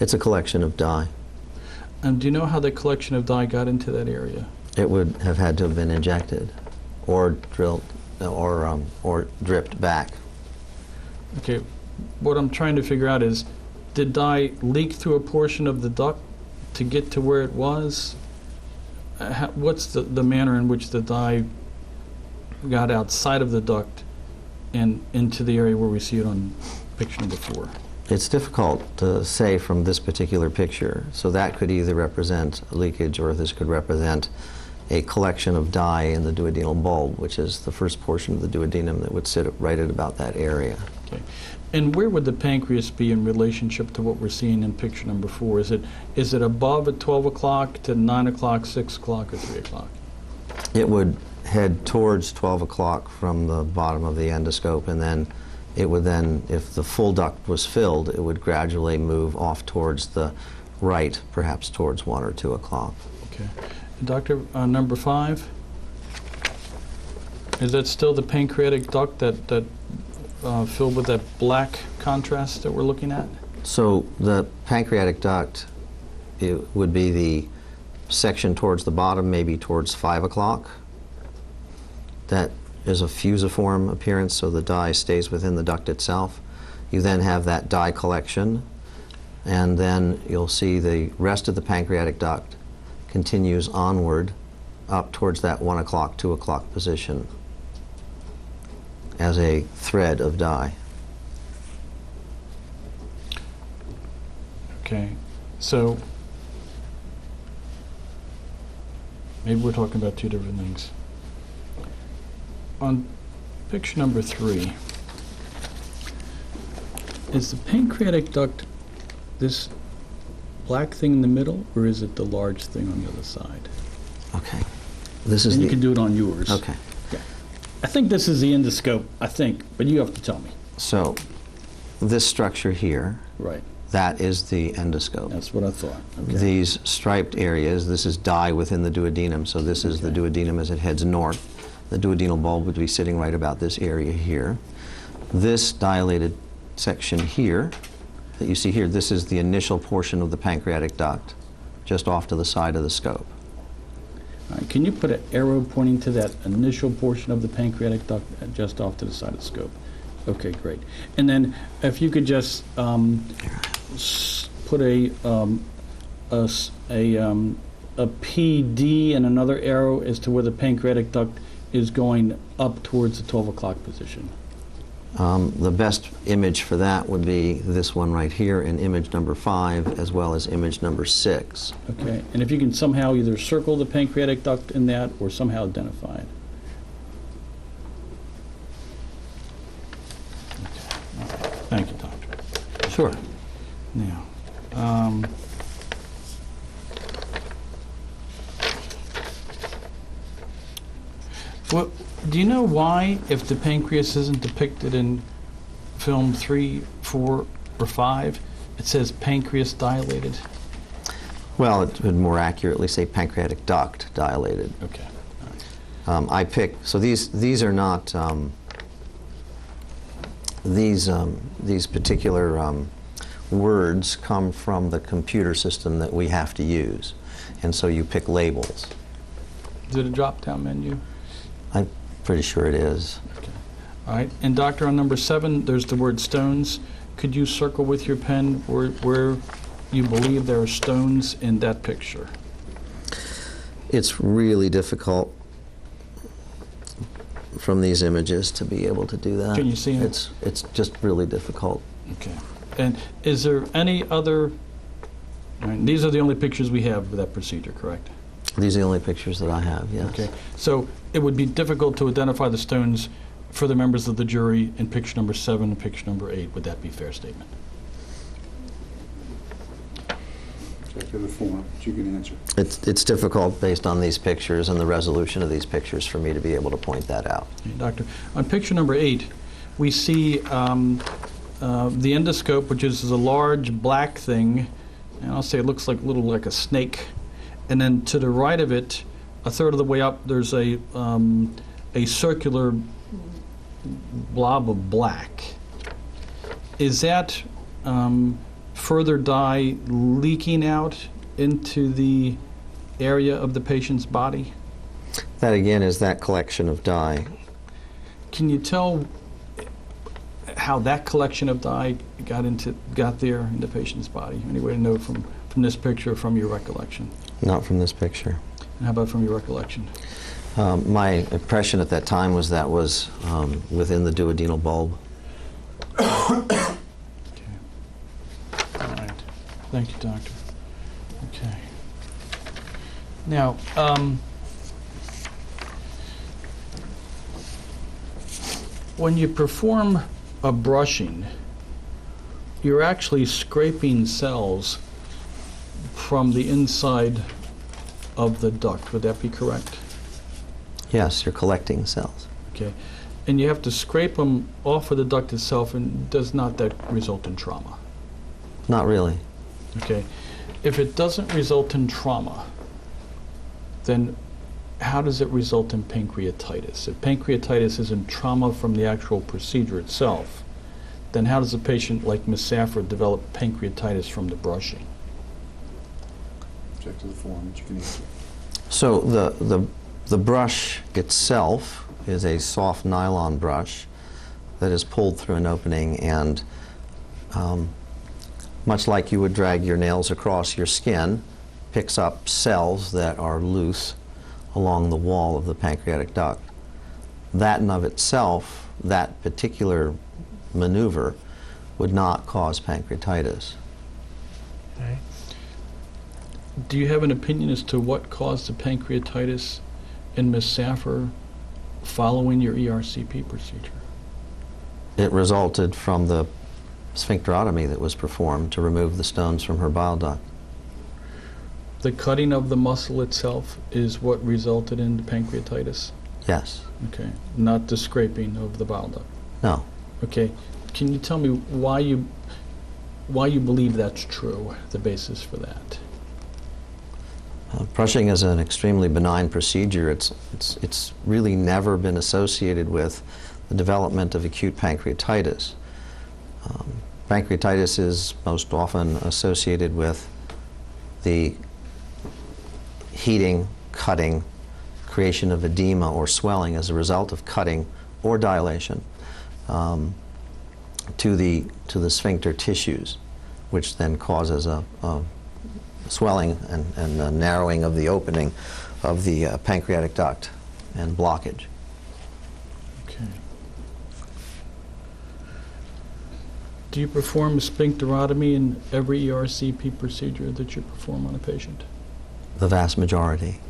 It's a collection of dye. And do you know how the collection of dye got into that area? It would have had to have been injected or drilled or dripped back. Okay, what I'm trying to figure out is, did dye leak through a portion of the duct to get to where it was? What's the manner in which the dye got outside of the duct and into the area where we see it on picture number 4? It's difficult to say from this particular picture. So that could either represent a leakage, or this could represent a collection of dye in the duodenal bulb, which is the first portion of the duodenum that would sit right at about that area. Okay. And where would the pancreas be in relationship to what we're seeing in picture number 4? Is it above at 12 o'clock to 9 o'clock, 6 o'clock, or 3 o'clock? It would head towards 12 o'clock from the bottom of the endoscope, and then it would then, if the full duct was filled, it would gradually move off towards the right, perhaps towards 1 or 2 o'clock. Okay. And doctor, number 5, is that still the pancreatic duct that filled with that black contrast that we're looking at? So the pancreatic duct, it would be the section towards the bottom, maybe towards 5 o'clock. That is a fusiform appearance, so the dye stays within the duct itself. You then have that dye collection, and then you'll see the rest of the pancreatic duct continues onward up towards that 1 o'clock, 2 o'clock position as a thread of dye. Okay. So maybe we're talking about 2 different things. On picture number 3, is the pancreatic duct this black thing in the middle, or is it the large thing on the other side? Okay. This is And the... you can do it on yours. Okay. I think this is the endoscope, but you have to tell me. So this structure here, Right. that is the endoscope. That's what I thought. Okay. These striped areas, this is dye within the duodenum, so this is the duodenum as it heads north. The duodenal bulb would be sitting right about this area here. This dilated section here that you see here, this is the initial portion of the pancreatic duct, just off to the side of the scope. All right, can you put an arrow pointing to that initial portion of the pancreatic duct just off to the side of the scope? Okay, great. And then if you could just put a PD and another arrow as to where the pancreatic duct is going up towards the 12 o'clock position. The best image for that would be this one right here in image number 5, as well as image number 6. Okay, and if you can somehow either circle the pancreatic duct in that or somehow identify it. Okay. All right. Thank you, doctor. Sure. Now, what, do you know why, if the pancreas isn't depicted in film 3, 4, or 5, it says pancreas dilated? Well, it would more accurately say pancreatic duct dilated. Okay. I picked, so these are not, these particular words come from the computer system that we have to use, and so you pick labels. Is it a drop-down menu? I'm pretty sure it is. Okay. All right. And doctor, on number 7, there's the word stones. Could you circle with your pen where you believe there are stones in that picture? It's really difficult from these images to be able to do that. Can you see them? It's just really difficult. Okay. And is there any other, all right, these are the only pictures we have of that procedure, correct? These are the only pictures that I have, yes. Okay. So it would be difficult to identify the stones for the members of the jury in picture number 7 and picture number 8. Would that be a fair statement? Check the form that you can answer. It's difficult based on these pictures and the resolution of these pictures for me to be able to point that out. Okay, doctor, on picture number 8, we see the endoscope, which is a large black thing, and I'll say it looks like a snake. And then to the right of it, a third of the way up, there's a circular blob of black. Is that further dye leaking out into the area of the patient's body? That again is that collection of dye. Can you tell how that collection of dye got there in the patient's body? Any way to know from this picture or from your recollection? Not from this picture. And how about from your recollection? My impression at that time was that was within the duodenal bulb. Okay. All right. Thank you, doctor. Okay. Now, when you perform a brushing, you're actually scraping cells from the inside of the duct. Would that be correct? Yes, you're collecting cells. Okay. And you have to scrape them off of the duct itself, and does not that result in trauma? Not really. Okay. If it doesn't result in trauma, then how does it result in pancreatitis? If pancreatitis isn't trauma from the actual procedure itself, then how does a patient like Ms. Safford develop pancreatitis from the brushing? Check to the form that you can answer. So the brush itself is a soft nylon brush that is pulled through an opening, and much like you would drag your nails across your skin, picks up cells that are loose along the wall of the pancreatic duct. That in of itself, that particular maneuver, would not cause pancreatitis. Okay. Do you have an opinion as to what caused the pancreatitis in Ms. Safford following your ERCP procedure? It resulted from the sphincterotomy that was performed to remove the stones from her bile duct. The cutting of the muscle itself is what resulted in the pancreatitis? Yes. Okay. Not the scraping of the bile duct? No. Okay. Can you tell me why you believe that's true, the basis for that? Brushing is an extremely benign procedure. It's really never been associated with the development of acute pancreatitis. Pancreatitis is most often associated with the heating, cutting, creation of edema or swelling as a result of cutting or dilation to the sphincter tissues, which then causes a swelling and a narrowing of the opening of the pancreatic duct and blockage. Okay. Do you perform a sphincterotomy in every ERCP procedure that you perform on a patient? The vast majority.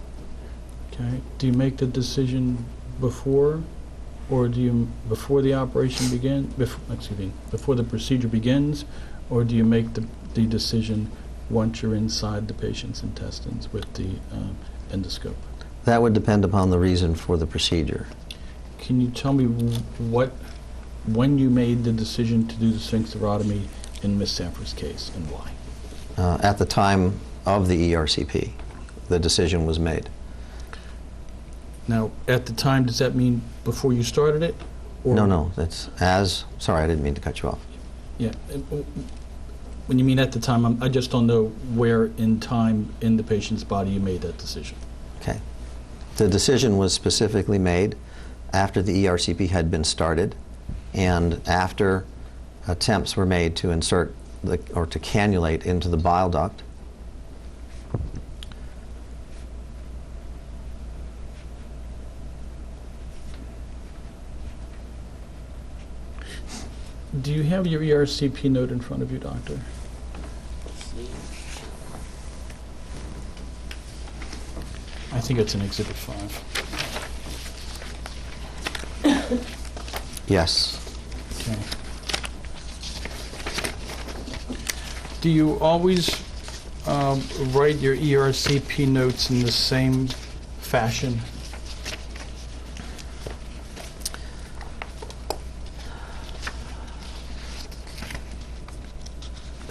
Okay. Do you make the decision before, or do you before the operation begins? Before the procedure begins, or do you make the decision once you're inside the patient's intestines with the endoscope? That would depend upon the reason for the procedure. Can you tell me when you made the decision to do the sphincterotomy in Ms. Saffer's case, and why? At the time of the ERCP, the decision was made. Now, at the time, does that mean before you started it? Or No, that's sorry, I didn't mean to cut you off. Yeah. When you mean at the time, I just don't know where in time in the patient's body you made that decision. Okay. The decision was specifically made after the ERCP had been started and after attempts were made to insert or to cannulate into the bile duct. Do you have your ERCP note in front of you, doctor? I think it's in Exhibit 5. Yes. Okay. Do you always write your ERCP notes in the same fashion?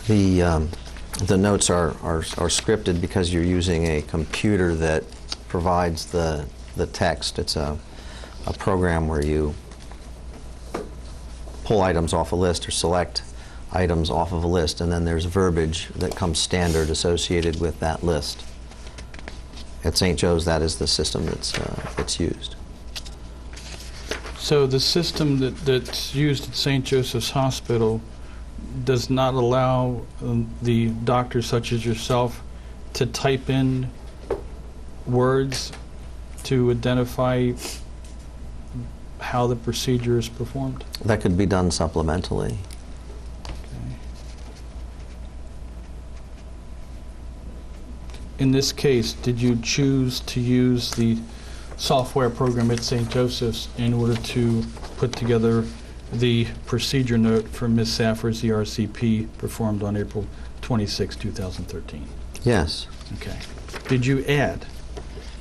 The notes are scripted because you're using a computer that provides the text. It's a program where you pull items off a list or select items off of a list, and then there's verbiage that comes standard associated with that list. At St. Joe's, that is the system that's used. So the system that's used at St. Joseph's Hospital does not allow the doctors such as yourself to type in words to identify how the procedure is performed? That could be done supplementally. Okay. In this case, did you choose to use the software program at St. Joseph's in order to put together the procedure note for Ms. Saffer's ERCP performed on April 26, 2013? Yes. Okay. Did you add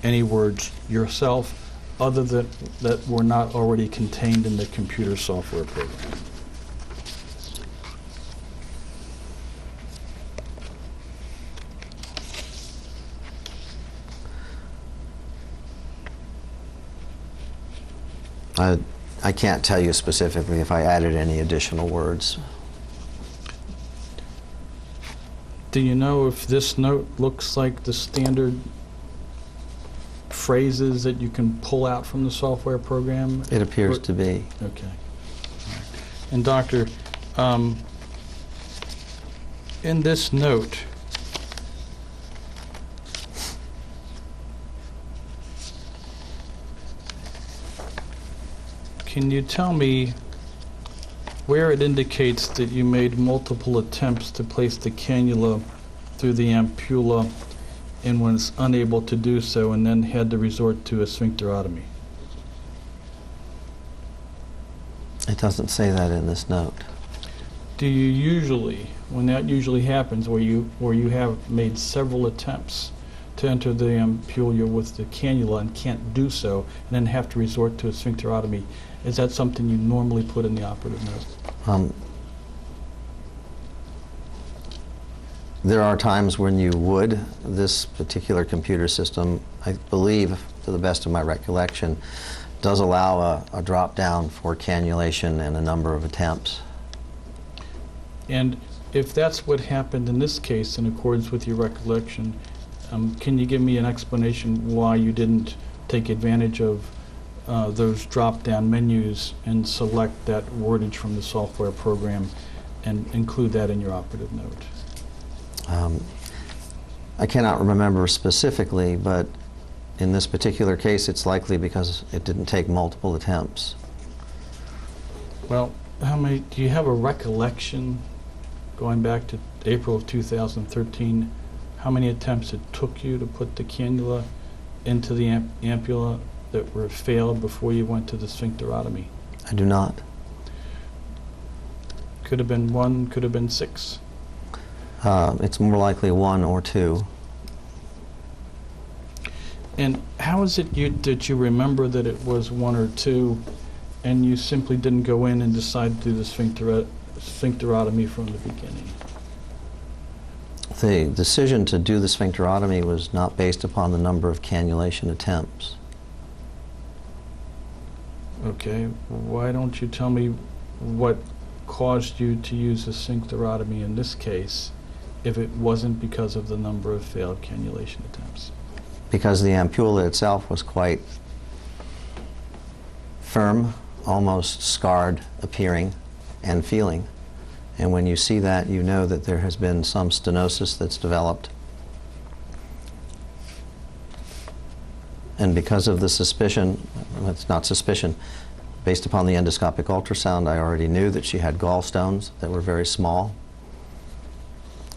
any words yourself other than that were not already contained in the computer software program? I can't tell you specifically if I added any additional words. Do you know if this note looks like the standard phrases that you can pull out from the software program? It appears to be. Okay. All right. And doctor, in this note, can you tell me where it indicates that you made multiple attempts to place the cannula through the ampulla and was unable to do so and then had to resort to a sphincterotomy? It doesn't say that in this note. Do you usually, when that usually happens, where you have made several attempts to enter the ampulla with the cannula and can't do so, and then have to resort to a sphincterotomy. Is that something you normally put in the operative note? There are times when you would. This particular computer system, I believe, to the best of my recollection, does allow a drop down for cannulation and a number of attempts. And if that's what happened in this case, in accordance with your recollection, can you give me an explanation why you didn't take advantage of those drop-down menus and select that wordage from the software program and include that in your operative note? I cannot remember specifically, but in this particular case, it's likely because it didn't take multiple attempts. Well, do you have a recollection, going back to April of 2013, how many attempts it took you to put the cannula into the ampulla that were failed before you went to the sphincterotomy? I do not. Could have been 1, could have been 6. It's more likely 1 or 2. And how is it that you remember that it was 1 or 2, and you simply didn't go in and decide to do the sphincterotomy from the beginning? The decision to do the sphincterotomy was not based upon the number of cannulation attempts. Okay, why don't you tell me what caused you to use a sphincterotomy in this case if it wasn't because of the number of failed cannulation attempts? Because the ampulla itself was quite firm, almost scarred appearing and feeling. And when you see that, you know that there has been some stenosis that's developed. And because of the suspicion, it's not suspicion, based upon the endoscopic ultrasound, I already knew that she had gall stones that were very small.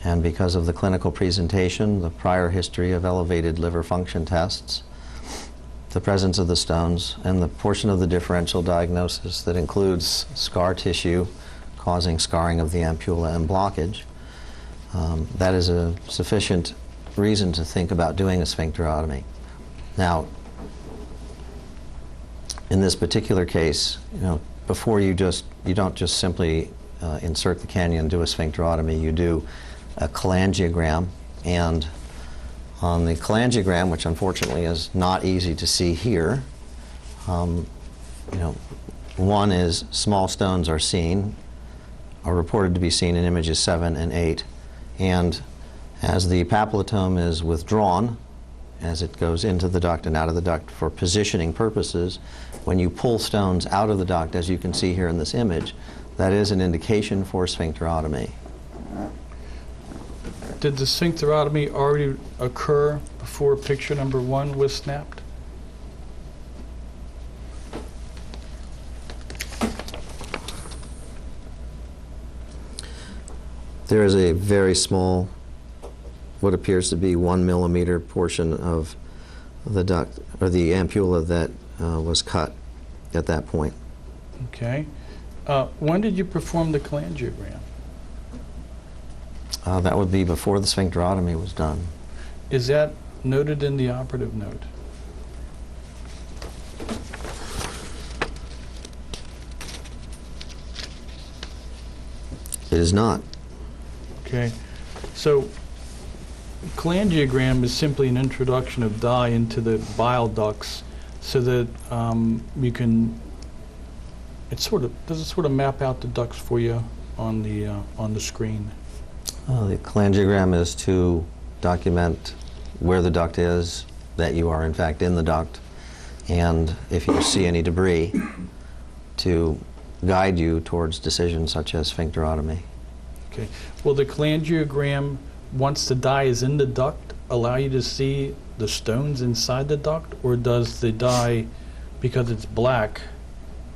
And because of the clinical presentation, the prior history of elevated liver function tests, the presence of the stones, and the portion of the differential diagnosis that includes scar tissue causing scarring of the ampulla and blockage, that is a sufficient reason to think about doing a sphincterotomy. Now, in this particular case, before you don't just simply insert the cannula and do a sphincterotomy. You do a cholangiogram, and on the cholangiogram, which unfortunately is not easy to see here, one is small stones are reported to be seen in images 7 and 8, and as the papillotome is withdrawn, as it goes into the duct and out of the duct for positioning purposes, when you pull stones out of the duct, as you can see here in this image, that is an indication for sphincterotomy. Did the sphincterotomy already occur before picture number 1 was snapped? There is a very small, what appears to be 1 millimeter portion of the duct, or the ampulla, that was cut at that point. Okay. When did you perform the cholangiogram? That would be before the sphincterotomy was done. Is that noted in the operative note? It is not. Okay. So cholangiogram is simply an introduction of dye into the bile ducts so that you can, does it sort of map out the ducts for you on the screen? The cholangiogram is to document where the duct is, that you are in fact in the duct, and if you see any debris, to guide you towards decisions such as sphincterotomy. Okay. Will the cholangiogram, once the dye is in the duct, allow you to see the stones inside the duct, or does the dye, because it's black,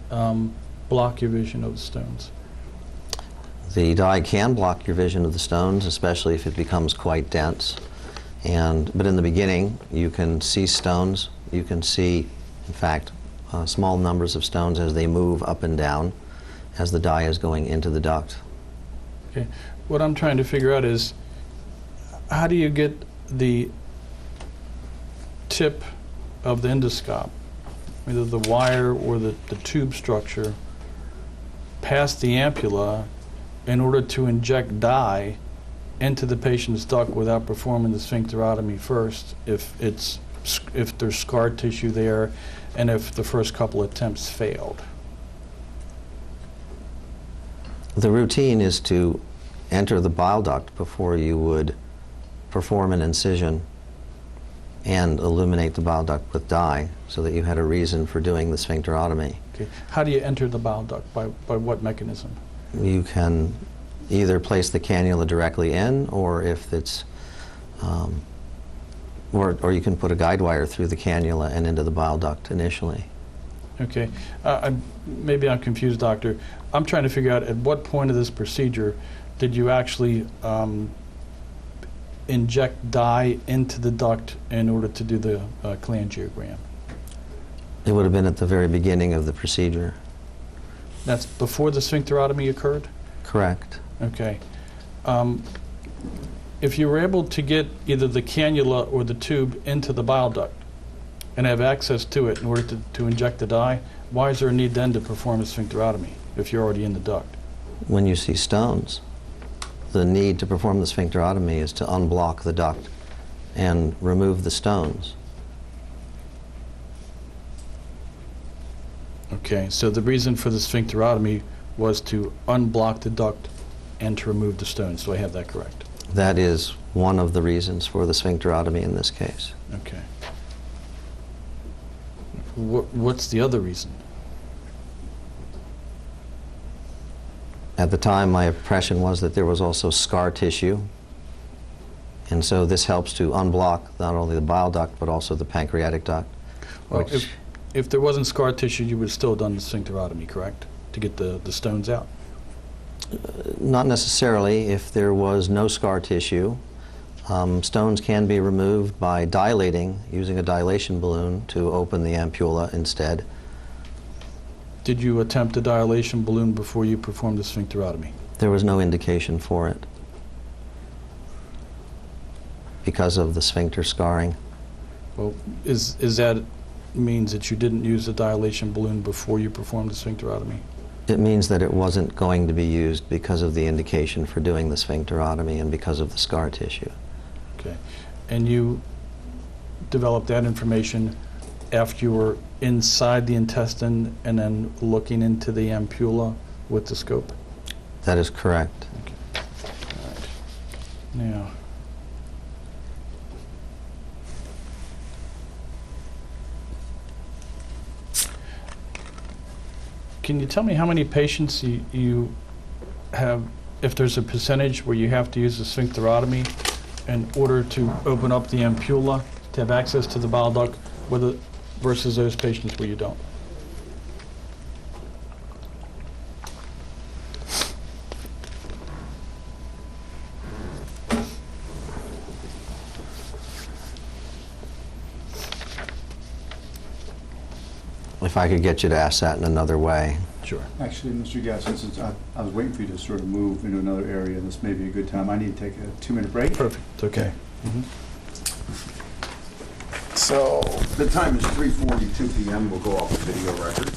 block your vision of the stones? The dye can block your vision of the stones, especially if it becomes quite dense. But in the beginning, you can see stones. You can see, in fact, small numbers of stones as they move up and down as the dye is going into the duct. Okay. What I'm trying to figure out is, how do you get the tip of the endoscope, either the wire or the tube structure, past the ampulla in order to inject dye into the patient's duct without performing the sphincterotomy first, if there's scar tissue there and if the first couple attempts failed? The routine is to enter the bile duct before you would perform an incision and illuminate the bile duct with dye so that you had a reason for doing the sphincterotomy. Okay. How do you enter the bile duct? By what mechanism? You can either place the cannula directly in, or if it's, or you can put a guide wire through the cannula and into the bile duct initially. Okay. Maybe I'm confused, doctor. I'm trying to figure out at what point of this procedure did you actually inject dye into the duct in order to do the cholangiogram? It would have been at the very beginning of the procedure. That's before the sphincterotomy occurred? Correct. Okay. If you were able to get either the cannula or the tube into the bile duct and have access to it in order to inject the dye, why is there a need then to perform a sphincterotomy if you're already in the duct? When you see stones, the need to perform the sphincterotomy is to unblock the duct and remove the stones. Okay, so the reason for the sphincterotomy was to unblock the duct and to remove the stones. Do I have that correct? That is one of the reasons for the sphincterotomy in this case. Okay. What's the other reason? At the time, my impression was that there was also scar tissue, and so this helps to unblock not only the bile duct but also the pancreatic duct. Well, which if there wasn't scar tissue, you would have still done the sphincterotomy, correct? To get the stones out? Not necessarily. If there was no scar tissue, stones can be removed by dilating, using a dilation balloon to open the ampulla instead. Did you attempt a dilation balloon before you performed the sphincterotomy? There was no indication for it because of the sphincter scarring. Well, is that means that you didn't use the dilation balloon before you performed the sphincterotomy? It means that it wasn't going to be used because of the indication for doing the sphincterotomy and because of the scar tissue. Okay. And you developed that information after you were inside the intestine and then looking into the ampulla with the scope? That is correct. Okay. All right. Now, can you tell me how many patients you have, if there's a percentage where you have to use the sphincterotomy in order to open up the ampulla to have access to the bile duct, versus those patients where you don't? If I could get you to ask that in another way. Sure. Actually, Mr. Gasson, since I was waiting for you to sort of move into another area, this may be a good time. I need to take a 2-minute break. Perfect. Okay. So the time is 3:42 p.m. We'll go off the video record.